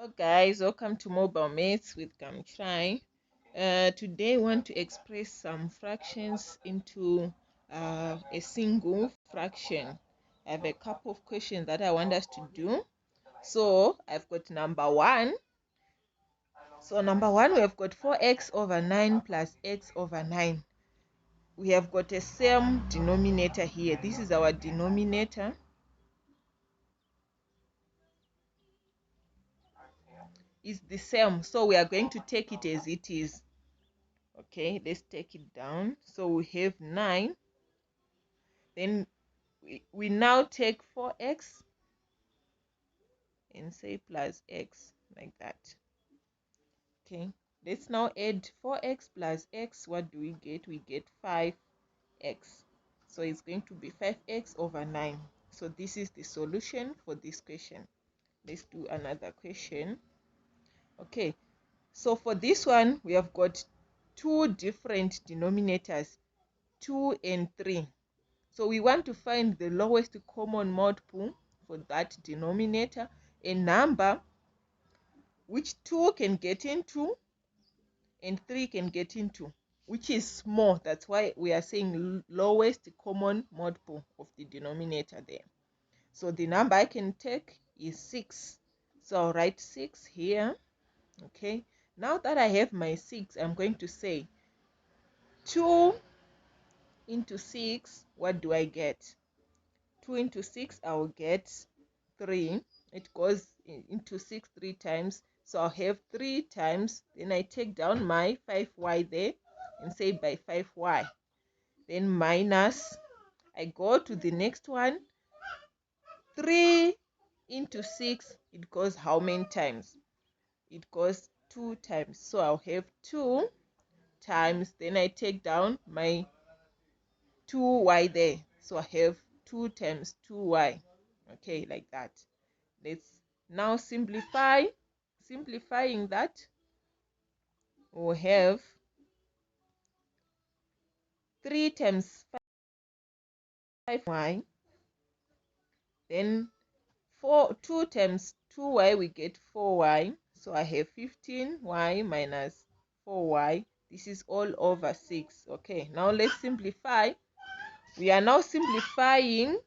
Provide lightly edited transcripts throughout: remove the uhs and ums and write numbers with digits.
Hello guys, welcome to Mobilemaths with Kamchai. Today I want to express some fractions into a single fraction. I have a couple of questions that I want us to do. So I've got number one. So number one, we have got 4x over 9 plus x over 9. We have got a same denominator here. This is our denominator. It's the same, so we are going to take it as it is. Okay, let's take it down. So we have 9. Then we now take 4x and say plus x, like that. Okay, let's now add 4x plus x. What do we get? We get 5x. So it's going to be 5x over 9. So this is the solution for this question. Let's do another question. Okay, so for this one, we have got two different denominators, 2 and 3. So we want to find the lowest common multiple for that denominator, a number which 2 can get into and 3 can get into, which is small. That's why we are saying lowest common multiple of the denominator there. So the number I can take is 6. So I'll write 6 here. Okay, now that I have my 6, I'm going to say 2 into 6, what do I get? 2 into 6, I will get 3. It goes into 6 3 times. So I'll have 3 times. Then I take down my 5y there and say by 5y. Then minus, I go to the next one. 3 into 6, it goes how many times? It goes 2 times. So I'll have 2 times. Then I take down my 2y there. So I have 2 times 2y. Okay, like that. Let's now simplify. Simplifying that, we'll have 3 times 5y. Then 2 times 2y, we get 4y. So I have 15y minus 4y. This is all over 6. Okay, now let's simplify. We are now simplifying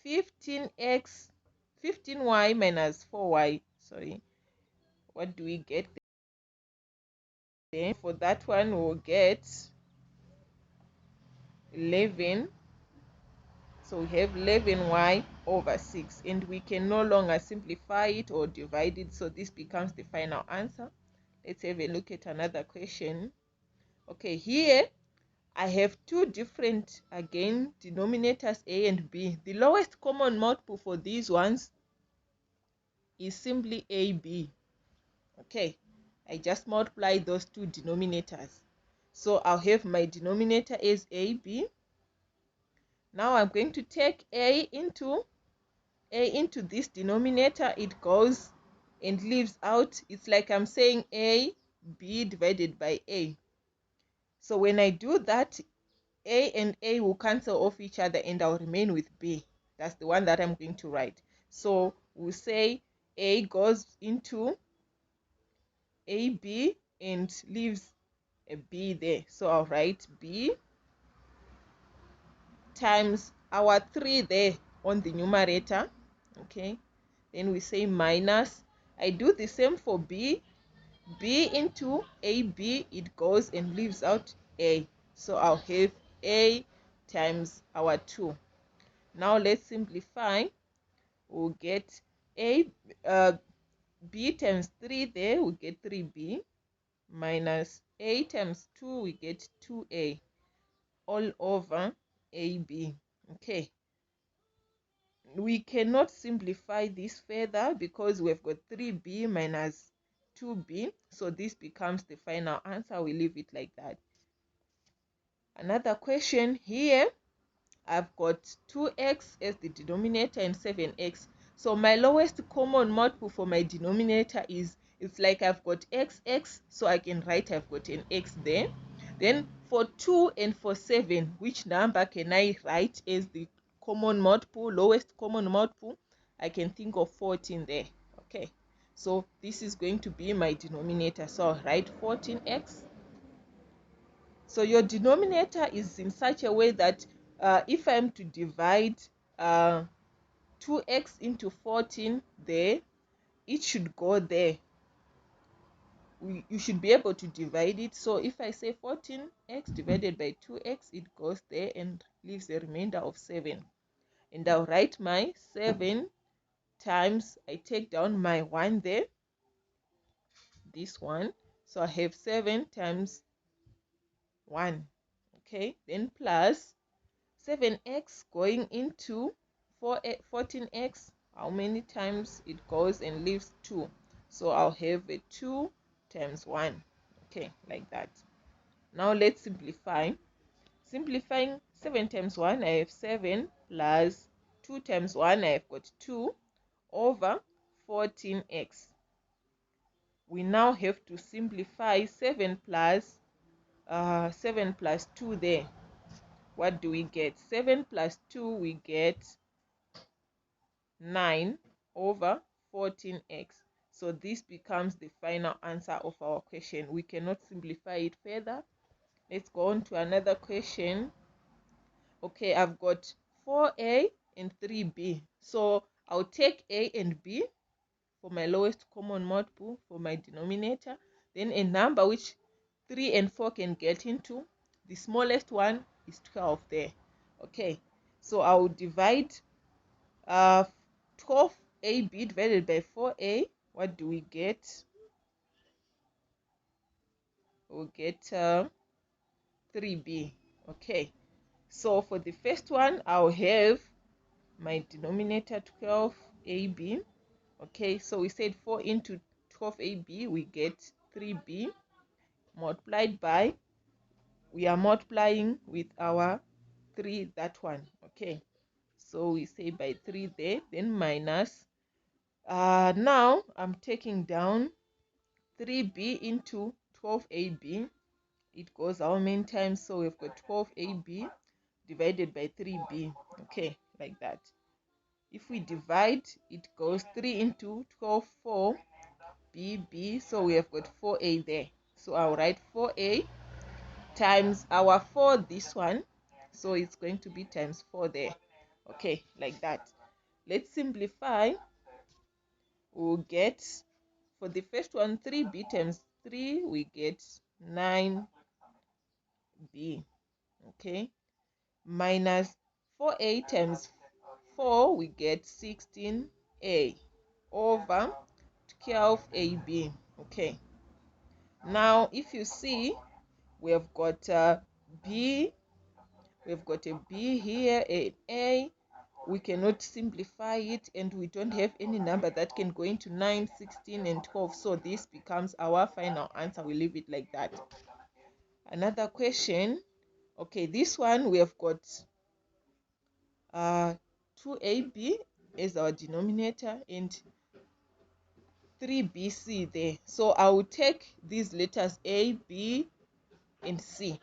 15y minus 4y. Sorry, what do we get there? For that one, we'll get 11. So we have 11y over 6, and we can no longer simplify it or divide it, so this becomes the final answer. Let's have a look at another question. Okay, here I have two different, again, denominators a and b. The lowest common multiple for these ones is simply ab. Okay, I just multiply those two denominators. So I'll have my denominator as ab. Now I'm going to take a into this denominator. It goes and leaves out. It's like I'm saying a b divided by a. So when I do that, a and a will cancel off each other and I'll remain with b. That's the one that I'm going to write. So we'll say a goes into ab and leaves a b there. So I'll write b times our 3 there on the numerator. Okay, then we say minus. I do the same for b. B into ab, it goes and leaves out a. So I'll have a times our 2. Now let's simplify. We'll get a b times 3 there, we get 3b, minus a times 2, we get 2a, all over ab. Okay, we cannot simplify this further because we've got 3b minus 2b, so this becomes the final answer. We leave it like that. Another question here, I've got 2x as the denominator and 7x. So my lowest common multiple for my denominator is, it's like I've got x, so I can write I've got an x there. Then for 2 and for 7, which number can I write as the common multiple, lowest common multiple? I can think of 14 there. Okay, so this is going to be my denominator. So I'll write 14x. So your denominator is in such a way that if I'm to divide 2x into 14 there, it should go there. You should be able to divide it. So if I say 14x divided by 2x, it goes there and leaves a remainder of 7. And I'll write my 7 times, I take down my 1 there, this one. So I have 7 times 1. Okay, then plus 7x going into 14x. How many times it goes and leaves 2? So I'll have a 2 times 1. Okay, like that. Now let's simplify. Simplifying 7 times 1, I have 7 plus 2 times 1, I have got 2 over 14x. We now have to simplify 7 plus 2 there. What do we get? 7 plus 2, we get 9 over 14x. So this becomes the final answer of our question. We cannot simplify it further. Let's go on to another question. Okay, I've got 4a and 3b. So I'll take a and b for my lowest common multiple for my denominator. Then a number which 3 and 4 can get into. The smallest one is 12 there. Okay, so I will divide 12ab divided by 4a. What do we get? We'll get 3b. Okay, so for the first one, I'll have my denominator 12ab. Okay, so we said 4 into 12ab, we get 3b multiplied by, we are multiplying with our 3, that one. Okay, so we say by 3 there, then minus. Now I'm taking down 3b into 12ab. It goes how many times? So we've got 12ab divided by 3b. Okay, like that. If we divide, it goes 3 into 12, 4, b. So we have got 4a there. So I'll write 4a times our 4, this one. So it's going to be times 4 there. Okay, like that. Let's simplify. We'll get, for the first one, 3b times 3, we get 9b. Okay, minus 4a times 4, we get 16a over 12ab. Okay, now if you see, we have got b, we've got a b here, an a. We cannot simplify it, and we don't have any number that can go into 9, 16 and 12. So this becomes our final answer. We leave it like that. Another question. Okay, this one we have got 2ab as our denominator and 3bc there. So I will take these letters a, b and c.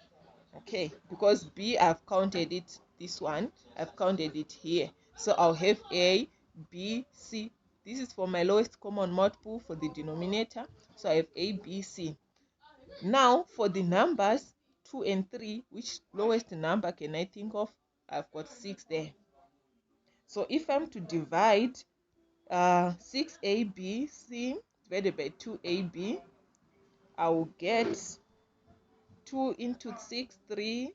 Okay, because b, I've counted it, this one I've counted it here. So I'll have a, b, c. This is for my lowest common multiple for the denominator. So I have a, b, c. Now for the numbers 2 and 3, which lowest number can I think of? I've got 6 there. So if I'm to divide 6abc divided by 2ab, I will get 2 into 6, 3.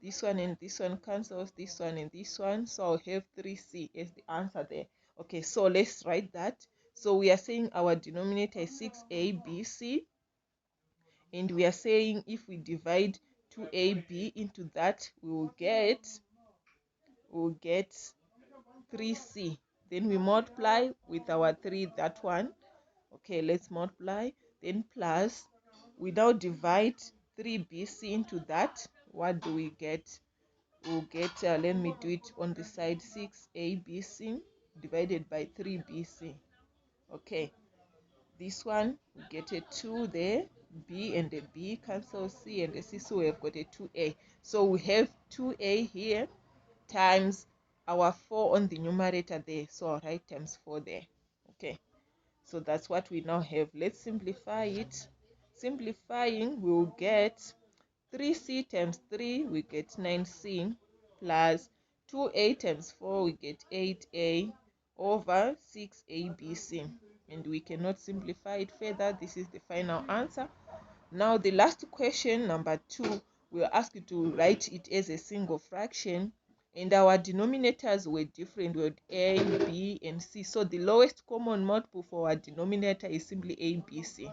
This one and this one cancels, this one and this one. So I'll have 3c as the answer there. Okay, so let's write that. So we are saying our denominator is 6abc. And we are saying if we divide 2ab into that, we will get 3c. Then we multiply with our 3, that one. Okay, let's multiply. Then plus, we now divide 3bc into that. What do we get? We'll get, let me do it on the side, 6abc divided by 3bc. Okay, this one, we get a 2 there, b and a b cancel, c and a c, so we have got a 2a. So we have 2a here times our 4 on the numerator there, so I'll write times 4 there. Okay, so that's what we now have. Let's simplify it. Simplifying, we'll get 3c times 3, we get 9c, plus 2a times 4, we get 8a, over 6abc. And we cannot simplify it further. This is the final answer. Now the last question, number 2, we'll ask you to write it as a single fraction, and our denominators were different. We had a, b, and c. So the lowest common multiple for our denominator is simply a, b, c.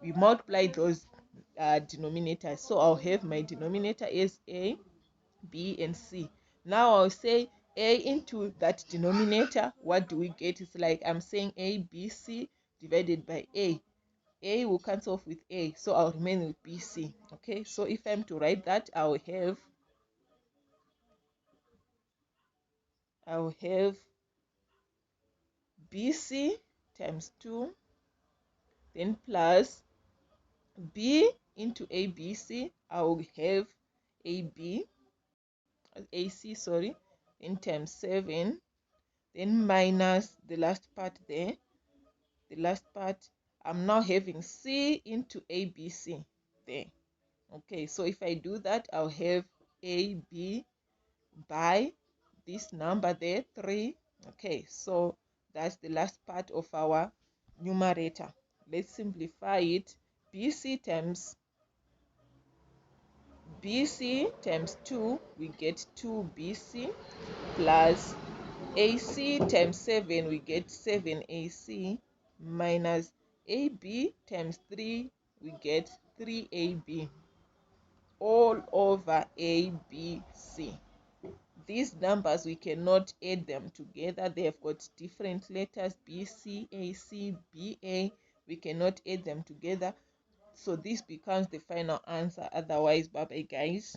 We multiply those denominators. So I'll have my denominator as a, b, and c. Now I'll say a into that denominator. What do we get? It's like I'm saying a, b, c divided by a. A will cancel off with a, so I'll remain with bc. Okay, so if I'm to write that, I'll have bc times 2, then plus b into abc. I will have ab, ac, sorry, then times 7, then minus the last part there. The last part, I'm now having c into abc there. Okay, so if I do that, I'll have ab by this number there, 3. Okay, so that's the last part of our numerator. Let's simplify it. bc times 2, we get 2bc, plus ac times 7, we get 7ac, minus ab times 3, we get 3ab, all over abc. These numbers, we cannot add them together. They have got different letters, bc, ac, ba. We cannot add them together. So this becomes the final answer. Otherwise, bye bye guys.